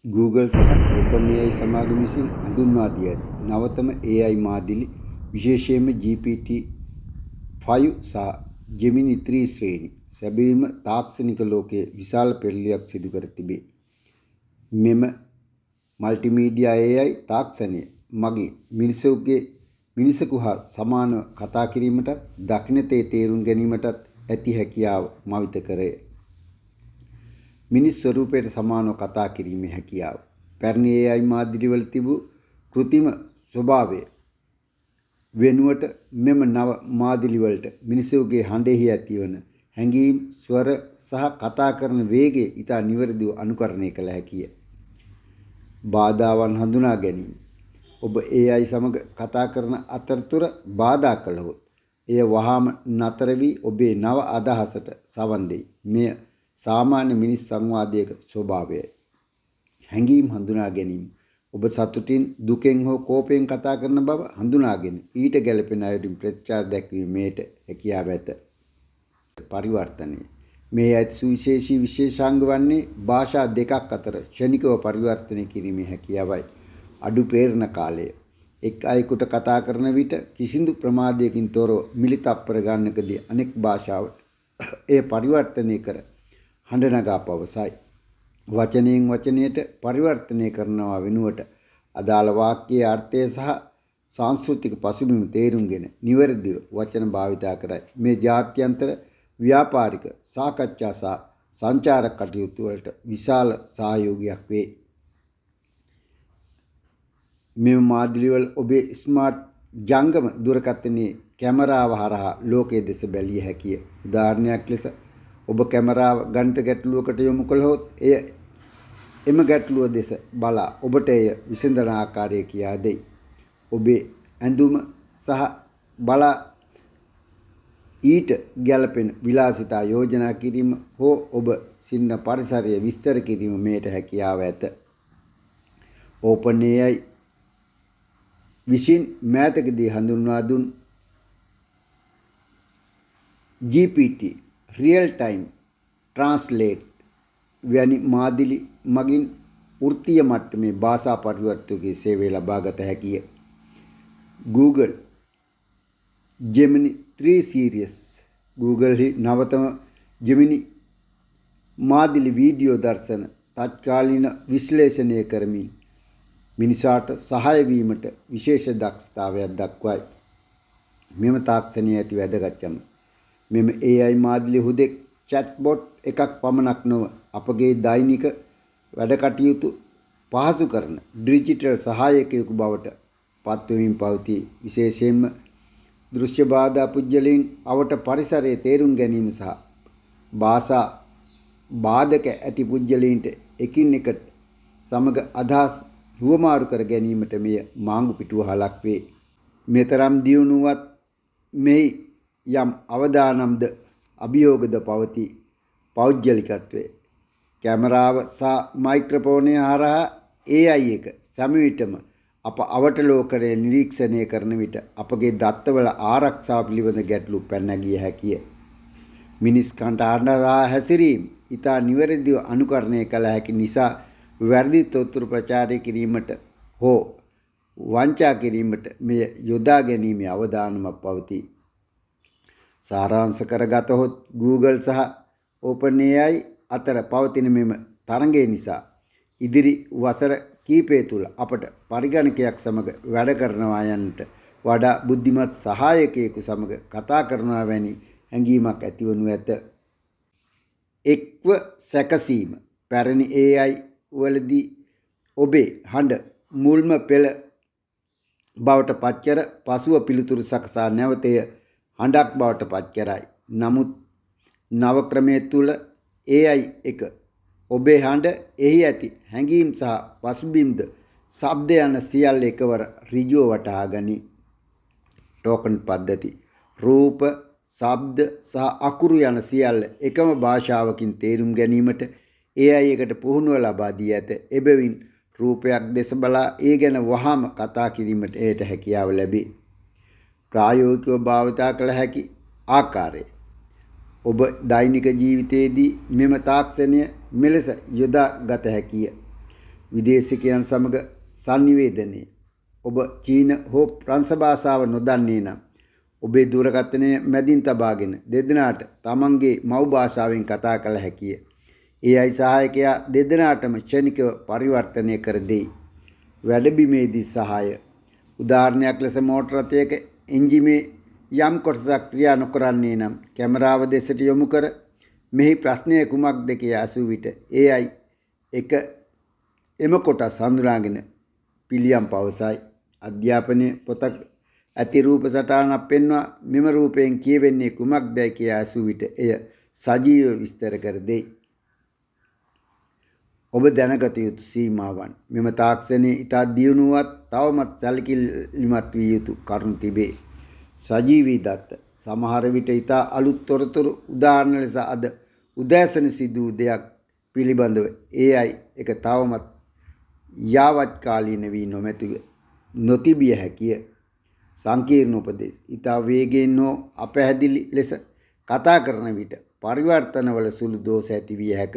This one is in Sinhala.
Google සහ OpenAI සමාගම විසින් හඳුන්වා දී ඇති නවතම AI මාදිලි විශේෂයෙන්ම GPT-5 සහ Gemini 3 ශ්‍රේණි සැබවින්ම තාක්ෂණික ලෝකයේ විශාල පෙරළියක් සිදු කර තිබේ. මෙම මල්ටිමීඩියා AI තාක්ෂණය මගින් මිනිසෙකු හා සමානව කතා කිරීමටත් දකින්නතේ තේරුම් ගැනීමටත් ඇති හැකියාව මවිත කරය. මිනිස් ස්වරූපයට සමානව කතා කිරීමේ හැකියාව. පැරණි AI මාධ්‍යවල තිබූ કૃතිම ස්වභාවය වෙනුවට මෙම නව මාධ්‍යවලට මිනිසෙකුගේ හඬෙහි ඇතිවන හැඟීම්, ස්වර සහ කතා කරන වේගය ඉතා නිවැරදිව අනුකරණය කළ හැකිය. බාධාවන් හඳුනා ගැනීම. ඔබ AI සමග කතා කරන අතරතුර බාධා කළහොත් එය වහාම නතර වී ඔබේ නව අදහසට සවන් දෙයි. මෙය සාමාන්‍ය මිනිස් සංවාදයක ස්වභාවයයි. හැඟීම් හඳුනා ගැනීම. ඔබ සතුටින්, දුකෙන් හෝ කෝපයෙන් කතා කරන බව හඳුනාගෙන ඊට ගැළපෙන අයුරින් ප්‍රතිචාර දැක්වීමට හැකියාව ඇත. පරිවර්තනය. මේ ඇති සුවිශේෂී විශේෂාංග වන්නේ භාෂා දෙකක් අතර ක්ෂණිකව පරිවර්තනය කිරීමේ හැකියාවයි. අඩු පේරණ කාලය. එක් අයෙකුට කතා කරන විට කිසිදු ප්‍රමාදයකින් තොරව මිලි තප්පර ගණනකදී අනෙක් භාෂාවට එය පරිවර්තනය කර හඬ නගා පවසයි. වචනයෙන් වචනයට පරිවර්තනය කරනවා වෙනුවට අදාළ වාක්‍යයේ අර්ථය සහ සංස්කෘතික පසුබිම තේරුම්ගෙන නිවැරදිව වචන භාවිතා කරයි. මේ ජාත්‍යන්තර ව්‍යාපාරික සාකච්ඡා සහ සංචාරක කටයුතු වලට විශාල සහයෝගයක් වේ. මෙම මාධ්‍යවල ඔබේ ස්මාර්ට් ජංගම දුරකථනයේ කැමරාව හරහා ලෝකයේ දෙස බැලිය හැකිය. උදාහරණයක් ලෙස ඔබ කැමරාව ගණිත ගැටලුවකට යොමු කළහොත් එය එම ගැටලුව දෙස බලා ඔබට එය විසඳන ආකාරය කියා දෙයි. ඔබේ ඇඳුම සහ බලා ඊට ගැළපෙන විලාසිතා යෝජනා කිරීම හෝ ඔබ සින්න පරිසරය විස්තර කිරීම මේට හැකියාව ඇත. OpenAI විසින් මෑතකදී හඳුන්වා දුන් GPT රියල් ටයිම් ට්‍රාන්ස්ලේට් වැනි මාදිලි මගින් වෘත්තීය මට්ටමේ භාෂා පරිවර්තකයේ සේවය ලබාගත හැකිය. Google Gemini 3 series Google නවතම Gemini මාදිලි වීඩියෝ දර්ශන තත්කාලීන විශ්ලේෂණය කරමින් මිනිසාට සහාය වීමට විශේෂ දක්ෂතාවයක් දක්වයි. මෙම තාක්ෂණයේ ඇති වැදගත්කම මෙම AI මාධ්‍ය හුදෙක් chatbot එකක් පමණක් නොව අපගේ දෛනික වැඩ කටයුතු පහසු කරන ඩිජිටල් සහායකයෙකු බවට පත්වෙමින් පවතී. විශේෂයෙන්ම දෘශ්‍ය බාධා පුද්ගලයන් අවට පරිසරයේ තේරුම් ගැනීම සහ භාෂා බාධක ඇති පුද්ගලයන්ට එකින් එකට සමග අදහස් හුවමාරු කර ගැනීමට මෙය මාංගු පිටුවහලක් වේ. මෙතරම් දියුණුවත් මෙහි යම් අවදානම්ද අභියෝගද පවතී. පෞද්ගලිකත්වය. කැමරාව සහ මයික්‍රොෆෝනය හරහා AI එක සෑම විටම අප අවටලෝකනය නිරීක්ෂණය කරන විට අපගේ දත්තවල ආරක්ෂාව පිළිබඳ ගැටලු පැන නැගිය හැකිය. මිනිස් කන්ට හඬා හැසිරීම ඉතා නිවැරදිව අනුකරණය කළ හැකි නිසා වැරදි තොත්තුරු ප්‍රචාරය කිරීමට හෝ වංචා කිරීමට මෙය යොදා ගැනීමේ අවදානමක් පවතී. සාරාංශ කරගතහොත් Google සහ OpenAI අතර පවතින මෙම තරඟය නිසා ඉදිරි වසර කීපය තුළ අපට පරිගණකයක් සමග වැඩ කරනවා යන්නට වඩා බුද්ධිමත් සහායකයෙකු සමග කතා කරනවා වැනි හැඟීමක් ඇතිවනු ඇත. එක්ව සැකසීම. පැරණි AI වලදී ඔබේ හඬ මුල්ම පෙළ බවට පත්කර පසුව පිළිතුරු සකසා නැවතය හඬක් බවට පත් කරයි. නමුත් නව ක්‍රමයේ තුල AI එක ඔබේ හඬ එහි ඇති හැඟීම් සහ පසුබිම්ද ශබ්ද යන සියල්ල එකවර ඍජුව වටහා ගනී. ටෝකන් පද්ධති. රූප, ශබ්ද සහ අකුරු යන සියල්ල එකම භාෂාවකින් තේරුම් ගැනීමට AI එකට පුහුණුව ලබා දී ඇත. එබැවින් රූපයක් දෙස බලා ඒ ගැන වහාම කතා කිරීමට එයට හැකියාව ලැබේ. ප්‍රායෝගිකව භාවිතා කළ හැකි ආකාරය. ඔබ දෛනික ජීවිතයේදී මෙම තාක්ෂණය මෙලෙස යොදා ගත හැකිය. විදේශිකයන් සමග සංනිවේදනයේ ඔබ චීන හෝ ප්‍රංශ භාෂාව නොදන්නේ නම් ඔබේ දුරකථනය මැදින් තබාගෙන දෙදෙනාට තමන්ගේ මව් භාෂාවෙන් කතා කළ හැකිය. AI සහායකයා දෙදෙනාටම ක්ෂණිකව පරිවර්තනය කර දෙයි. වැඩබිමේදී සහාය. උදාහරණයක් ලෙස මෝටර රථයක එන්ජිමේ යම් කොටසක් ක්‍රියා නොකරන්නේ නම් කැමරාව දෙසට යොමු කර මෙහි ප්‍රශ්නය කුමක්ද කියා අසූ විට AI එම කොටස් හඳුනාගෙන පිළියම් පවසයි. අධ්‍යාපනයේ පොතක් ඇති රූප සටහනක් පෙන්වා මෙම රූපයෙන් කියවෙන්නේ කුමක්දයි කියා අසූ විට එය සජීව විස්තර කර දෙයි. ඔබ දැනගත යුතු සීමාවන්. මෙම තාක්ෂණයේ ඉතා දියුණුවත් තවමත් සැලකිලිමත් විය යුතු කරුණු තිබේ. සජීවී දත්ත. සමහර විට ඉතා අලුත් තොරතුරු උදාහරණ ලෙස අද උදෑසන සිදු වූ දෙයක් පිළිබඳව AI එක තවමත් යාවත්කාලීන වී නොතිබිය හැකිය. සංකීර්ණ උපදේශ. ඉතා වේගයෙන් හෝ අපැහැදිලි ලෙස කතා කරන විට පරිවර්තනවල සුළු දෝෂ ඇති විය හැක.